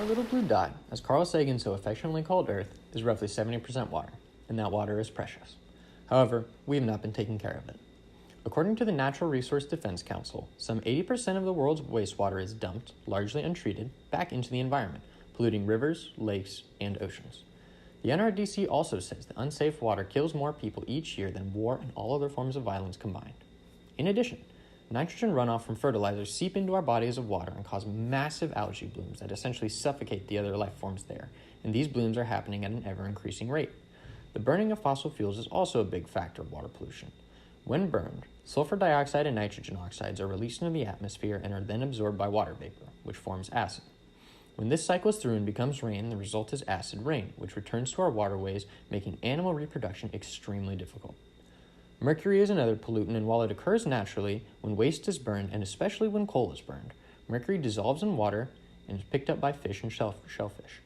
Our little blue dot, as Carl Sagan so affectionately called Earth, is roughly 70% water, and that water is precious. However, we have not been taking care of it. According to the Natural Resource Defense Council, some 80% of the world's wastewater is dumped, largely untreated, back into the environment, polluting rivers, lakes, and oceans. The NRDC also says that unsafe water kills more people each year than war and all other forms of violence combined. In addition, nitrogen runoff from fertilizers seep into our bodies of water and cause massive algae blooms that essentially suffocate the other life forms there, and these blooms are happening at an ever-increasing rate. The burning of fossil fuels is also a big factor of water pollution. When burned, sulfur dioxide and nitrogen oxides are released into the atmosphere and are then absorbed by water vapor, which forms acid. When this cycles through and becomes rain, the result is acid rain, which returns to our waterways, making animal reproduction extremely difficult. Mercury is another pollutant, and while it occurs naturally when waste is burned, and especially when coal is burned, mercury dissolves in water and is picked up by fish and shellfish.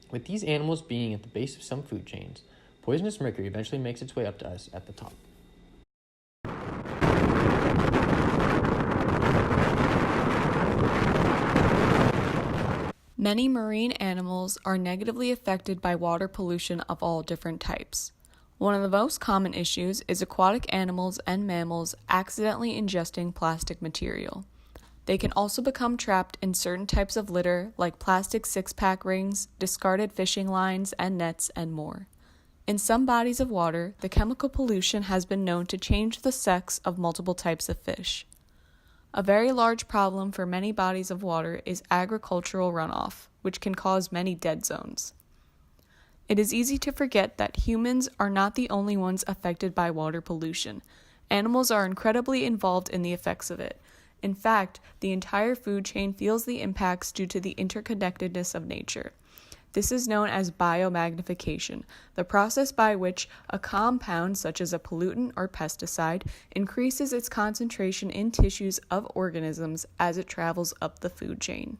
With these animals being at the base of some food chains, poisonous mercury eventually makes its way up to us at the top. Many marine animals are negatively affected by water pollution of all different types. One of the most common issues is aquatic animals and mammals accidentally ingesting plastic material. They can also become trapped in certain types of litter like plastic six-pack rings, discarded fishing lines and nets, and more. In some bodies of water, the chemical pollution has been known to change the sex of multiple types of fish. A very large problem for many bodies of water is agricultural runoff, which can cause many dead zones. It is easy to forget that humans are not the only ones affected by water pollution. Animals are incredibly involved in the effects of it. In fact, the entire food chain feels the impacts due to the interconnectedness of nature. This is known as biomagnification, the process by which a compound, such as a pollutant or pesticide, increases its concentration in tissues of organisms as it travels up the food chain.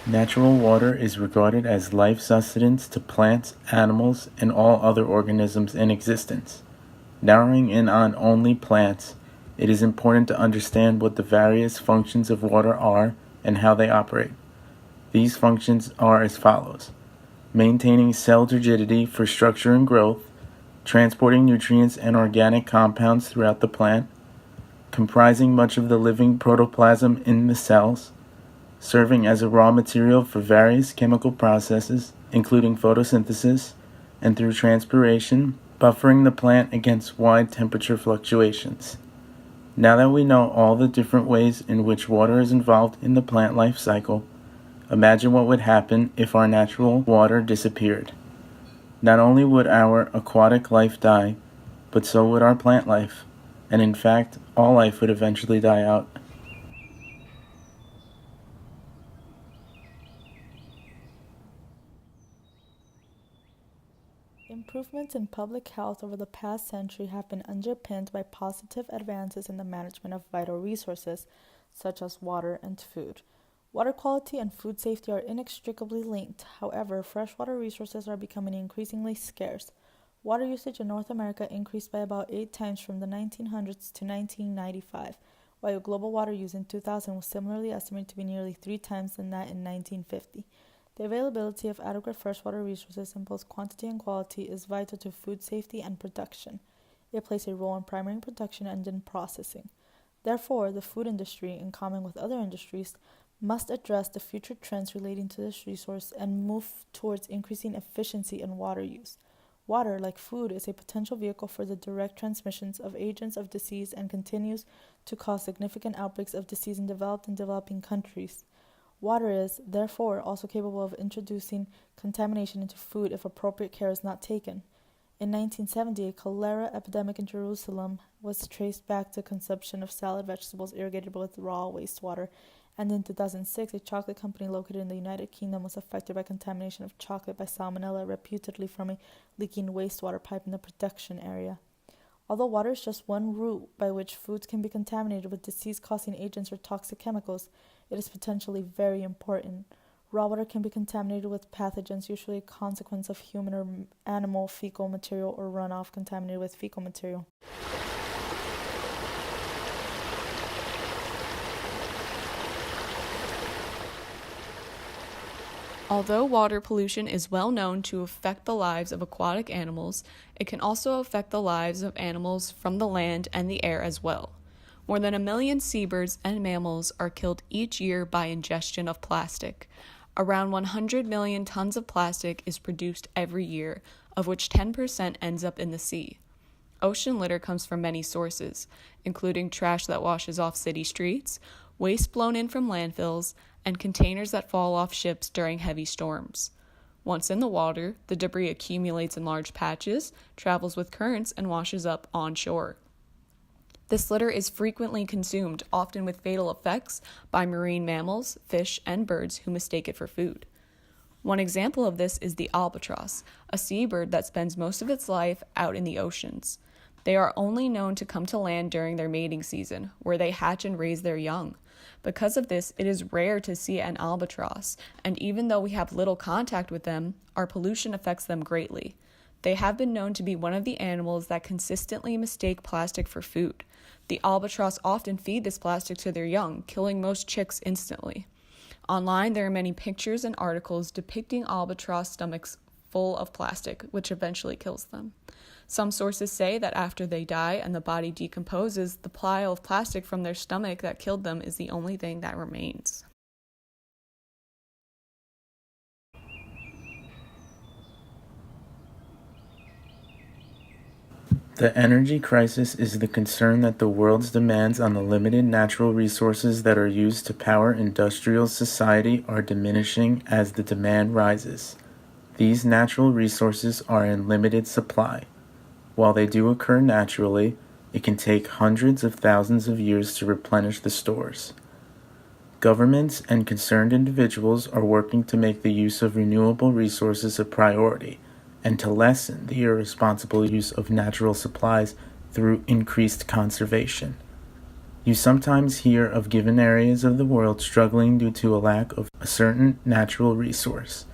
Natural water is regarded as life sustenance to plants, animals, and all other organisms in existence. Narrowing in on only plants, it is important to understand what the various functions of water are and how they operate. These functions are as follows: maintaining cell rigidity for structure and growth, transporting nutrients and organic compounds throughout the plant, comprising much of the living protoplasm in the cells, serving as a raw material for various chemical processes, including photosynthesis, and through transpiration, buffering the plant against wide temperature fluctuations. Now that we know all the different ways in which water is involved in the plant life cycle, imagine what would happen if our natural water disappeared. Not only would our aquatic life die, but so would our plant life, and in fact, all life would eventually die out. Improvements in public health over the past century have been underpinned by positive advances in the management of vital resources, such as water and food. Water quality and food safety are inextricably linked. However, freshwater resources are becoming increasingly scarce. Water usage in North America increased by about 8 times from the 1900s to 1995, while global water use in 2000 was similarly estimated to be nearly 3 times than that in 1950. The availability of adequate freshwater resources in both quantity and quality is vital to food safety and production. It plays a role in primary production and in processing. Therefore, the food industry, in common with other industries, must address the future trends relating to this resource and move towards increasing efficiency in water use. Water, like food, is a potential vehicle for the direct transmissions of agents of disease and continues to cause significant outbreaks of disease in developed and developing countries. Water is, therefore, also capable of introducing contamination into food if appropriate care is not taken. In 1970, a cholera epidemic in Jerusalem was traced back to consumption of salad vegetables irrigated with raw wastewater, and in 2006, a chocolate company located in the United Kingdom was affected by contamination of chocolate by salmonella, reputedly from a leaking wastewater pipe in the production area. Although water is just one route by which foods can be contaminated with disease-causing agents or toxic chemicals, it is potentially very important. Raw water can be contaminated with pathogens, usually a consequence of human or animal fecal material or runoff contaminated with fecal material. Although water pollution is well known to affect the lives of aquatic animals, it can also affect the lives of animals from the land and the air as well. More than 1 million seabirds and mammals are killed each year by ingestion of plastic. Around 100 million tons of plastic is produced every year, of which 10% ends up in the sea. Ocean litter comes from many sources, including trash that washes off city streets, waste blown in from landfills, and containers that fall off ships during heavy storms. Once in the water, the debris accumulates in large patches, travels with currents, and washes up on shore. This litter is frequently consumed, often with fatal effects, by marine mammals, fish, and birds who mistake it for food. One example of this is the albatross, a seabird that spends most of its life out in the oceans. They are only known to come to land during their mating season, where they hatch and raise their young. Because of this, it is rare to see an albatross, and even though we have little contact with them, our pollution affects them greatly. They have been known to be one of the animals that consistently mistake plastic for food. The albatross often feed this plastic to their young, killing most chicks instantly. Online, there are many pictures and articles depicting albatross stomachs full of plastic, which eventually kills them. Some sources say that after they die and the body decomposes, the pile of plastic from their stomach that killed them is the only thing that remains. The energy crisis is the concern that the world's demands on the limited natural resources that are used to power industrial society are diminishing as the demand rises. These natural resources are in limited supply. While they do occur naturally, it can take hundreds of thousands of years to replenish the stores. Governments and concerned individuals are working to make the use of renewable resources a priority and to lessen the irresponsible use of natural supplies through increased conservation. You sometimes hear of given areas of the world struggling due to a lack of a certain natural resource.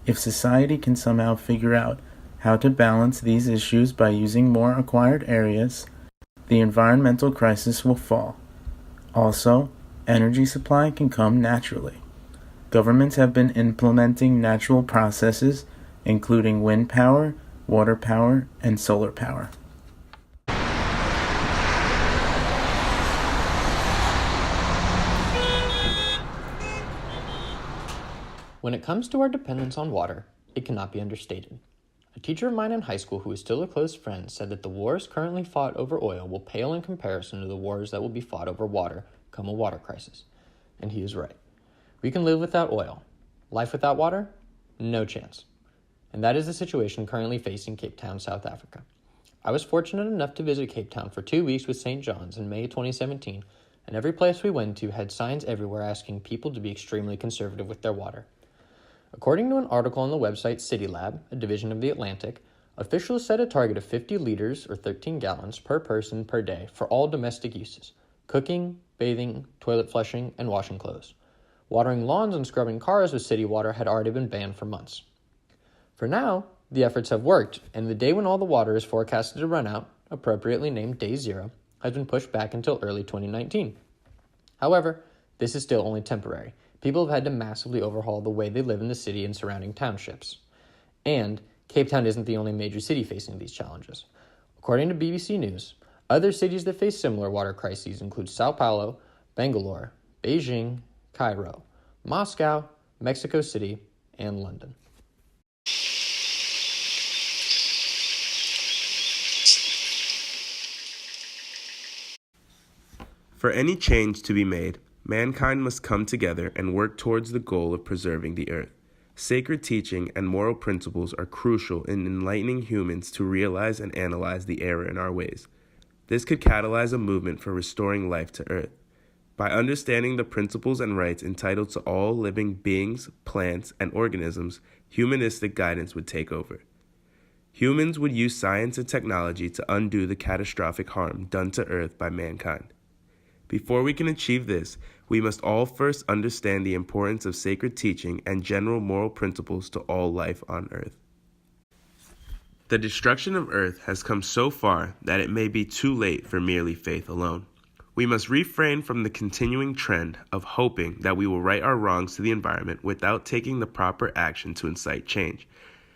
If society can somehow figure out how to balance these issues by using more acquired areas, the environmental crisis will fall. Also, energy supply can come naturally. Governments have been implementing natural processes, including wind power, water power, and solar power. When it comes to our dependence on water, it cannot be understated. A teacher of mine in high school who is still a close friend said that the wars currently fought over oil will pale in comparison to the wars that will be fought over water come a water crisis. And he is right. We can live without oil. Life without water? No chance. And that is the situation currently facing Cape Town, South Africa. I was fortunate enough to visit Cape Town for 2 weeks with St. John's in May 2017, and every place we went to had signs everywhere asking people to be extremely conservative with their water. According to an article on the website CityLab, a division of The Atlantic, officials set a target of 50 liters or 13 gallons per person per day for all domestic uses: cooking, bathing, toilet flushing, and washing clothes. Watering lawns and scrubbing cars with city water had already been banned for months. For now, the efforts have worked, and the day when all the water is forecasted to run out, appropriately named Day Zero, has been pushed back until early 2019. However, this is still only temporary. People have had to massively overhaul the way they live in the city and surrounding townships. And Cape Town isn't the only major city facing these challenges. According to BBC News, other cities that face similar water crises include Sao Paulo, Bangalore, Beijing, Cairo, Moscow, Mexico City, and London. For any change to be made, mankind must come together and work towards the goal of preserving the earth. Sacred teaching and moral principles are crucial in enlightening humans to realize and analyze the error in our ways. This could catalyze a movement for restoring life to earth. By understanding the principles and rights entitled to all living beings, plants, and organisms, humanistic guidance would take over. Humans would use science and technology to undo the catastrophic harm done to earth by mankind. Before we can achieve this, we must all first understand the importance of sacred teaching and general moral principles to all life on earth. The destruction of earth has come so far that it may be too late for merely faith alone. We must refrain from the continuing trend of hoping that we will right our wrongs to the environment without taking the proper action to incite change.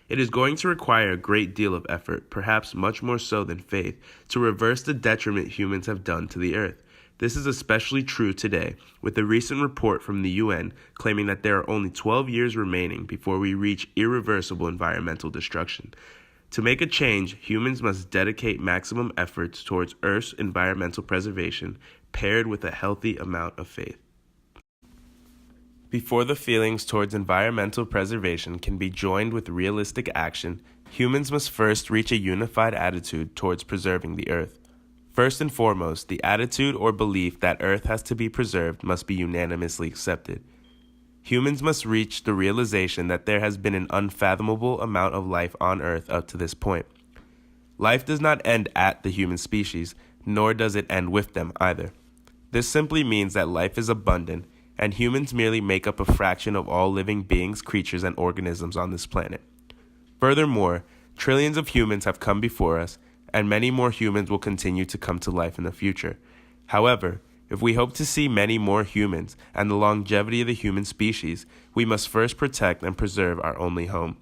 It is going to require a great deal of effort, perhaps much more so than faith, to reverse the detriment humans have done to the earth. This is especially true today, with the recent report from the UN claiming that there are only 12 years remaining before we reach irreversible environmental destruction. To make a change, humans must dedicate maximum efforts towards Earth's environmental preservation, paired with a healthy amount of faith. Before the feelings towards environmental preservation can be joined with realistic action, humans must first reach a unified attitude towards preserving the Earth. First and foremost, the attitude or belief that Earth has to be preserved must be unanimously accepted. Humans must reach the realization that there has been an unfathomable amount of life on Earth up to this point. Life does not end at the human species, nor does it end with them either. This simply means that life is abundant, and humans merely make up a fraction of all living beings, creatures, and organisms on this planet. Furthermore, trillions of humans have come before us, and many more humans will continue to come to life in the future. However, if we hope to see many more humans and the longevity of the human species, we must first protect and preserve our only home.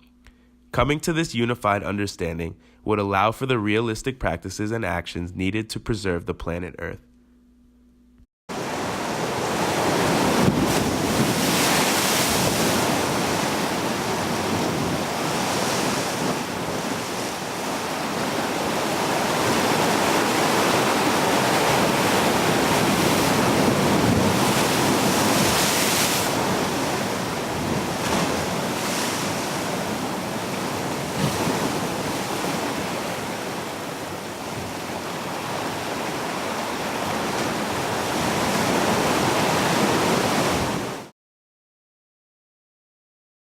Coming to this unified understanding would allow for the realistic practices and actions needed to preserve the planet Earth.